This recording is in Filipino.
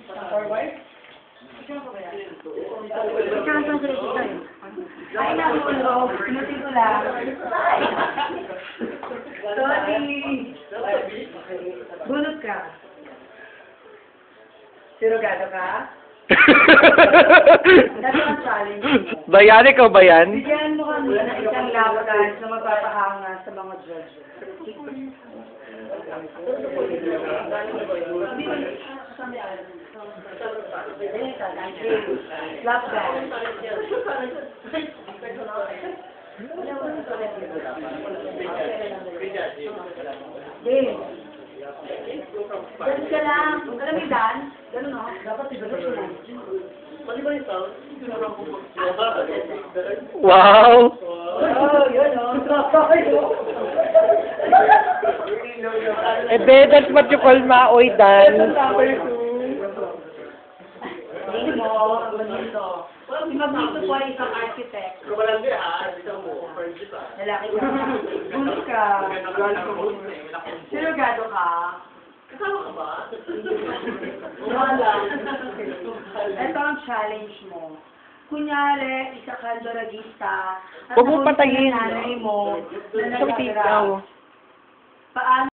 Forward? Ay, nahulog. Pinutin ko lang. Sorry. Bunot ka. Sirugado ka? That's ang challenge mo. Bayan, ikaw ba yan? Bigyan mo kami ng isang laban na magpapahanga sa mga judges. Slap band. Dave. Dance ka lang. Huwag ka lang may dance. Ganun o. Dapat i-dance mo lang. Wow! Oh, yun o. That's what you call maoy dance. Hindi mo. Magdito. Si Magdito po ay isang architect. Lalaki ka. Bunot ka. Sirugado ka. Kasama ka ba? Wala. Ito ang challenge mo. Kunyari, isa ka doragista. Huwag mo patayin. Nanay mo. Na Sabi nakatira. Paano